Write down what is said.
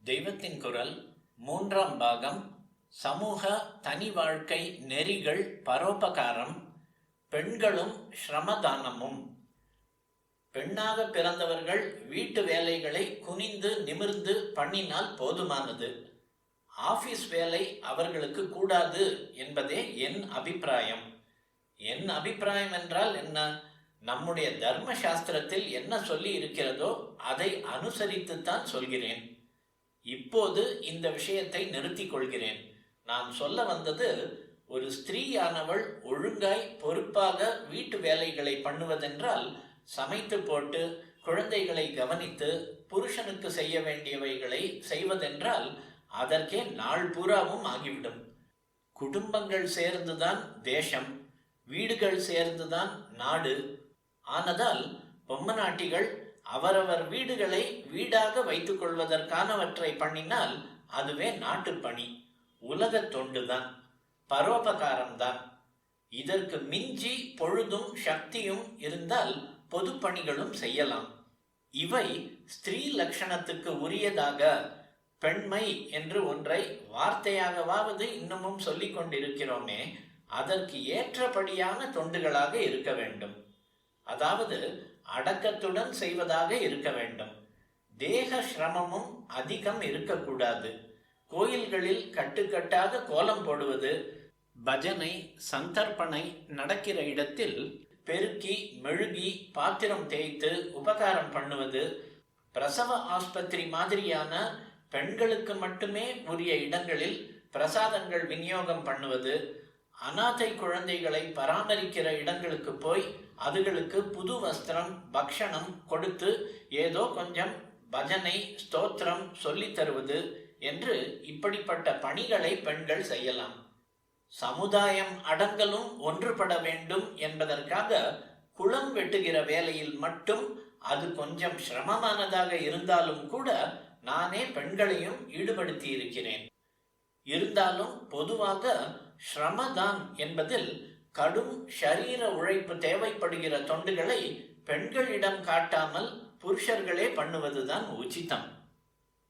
தெய்வத்தின் குரல் 3ஆம் பாகம். சமூக தனி வாழ்க்கை நெறிகள் பரோபகாரம், பெண்களும் ஸ்ரமதானமும். பெண்ணாக பிறந்தவர்கள் வீட்டு வேலைகளை குனிந்து நிமிர்ந்து பண்ணினால் போதுமானது. ஆபீஸ் வேலை அவர்களுக்கு கூடாது என்பதே என் அபிப்பிராயம். என் அபிப்பிராயம் என்றால் என்ன? நம்முடைய தர்ம சாஸ்திரத்தில் என்ன சொல்லி இருக்கிறதோ அதை அனுசரித்துத்தான் சொல்கிறேன். இப்போது இந்த விஷயத்தை நிறுத்திக் கொள்கிறேன். நான் சொல்ல வந்தது, ஒரு ஸ்திரீயானவள் ஒழுங்காய் பொறுப்பாக வீட்டு வேலைகளை பண்ணுவதென்றால், சமைத்து போட்டு குழந்தைகளை கவனித்து புருஷனுக்கு செய்ய வேண்டியவைகளை செய்வதென்றால் அதற்கே நாள் பூராவும் ஆகிவிடும். குடும்பங்கள் சேர்ந்துதான் தேசம், வீடுகள் சேர்ந்துதான் நாடு. ஆனதால் பொம்மநாட்டிகள் அவரவர் வீடுகளை வீடாக வைத்துக் கொள்வதற்கானவற்றை பண்ணினால் அதுவே நாட்டுப்பணி, உலக தொண்டுதான், பரோபகாரம்தான். இதற்கு மிஞ்சி பொழுதும் சக்தியும் இருந்தால் பொது பணிகளும் செய்யலாம். இவை ஸ்திரீ லட்சணத்துக்கு உரியதாக பெண்மை என்று ஒன்றை வார்த்தையாகவாவது இன்னமும் சொல்லிக் கொண்டிருக்கிறோமே, அதற்கு ஏற்றபடியான தொண்டுகளாக இருக்க வேண்டும். அதாவது அடக்கத்துடன் செய்வதாக இருக்க வேண்டும். தேக சிரமமும் அதிகம் இருக்கக்கூடாது. கோயில்களில் கட்டுக்கட்டாக கோலம் போடுவது, பஜனை சந்தர்ப்பணை நடக்கிற இடத்தில் பெருக்கி மெழுகி பாத்திரம் தேய்த்து உபகாரம் பண்ணுவது, பிரசவ ஆஸ்பத்திரி மாதிரியான பெண்களுக்கு மட்டுமே உரிய இடங்களில் பிரசாதங்கள் விநியோகம் பண்ணுவது, அநாதை குழந்தைகளை பராமரிக்கிற இடங்களுக்கு போய் அதுகளுக்கு புது வஸ்திரம் பக்ஷணம் கொடுத்து ஏதோ கொஞ்சம் பஜனை ஸ்தோத்திரம் சொல்லி தருவது என்று இப்படிப்பட்ட பணிகளை பெண்கள் செய்யலாம். சமுதாயம் அடங்கலும் ஒன்றுபட வேண்டும் என்பதற்காக குளம் வெட்டுகிற வேலையில் மட்டும் அது கொஞ்சம் சிரமமானதாக இருந்தாலும் கூட நானே பெண்களையும் ஈடுபடுத்தி இருக்கிறேன். இருந்தாலும் பொதுவாக ஸ்ரமதான் என்பதில் கடும் ஷரீர உழைப்பு தேவைப்படுகிற தொண்டுகளை பெண்களிடம் காட்டாமல் புருஷர்களே பண்ணுவதுதான் உச்சிதம்.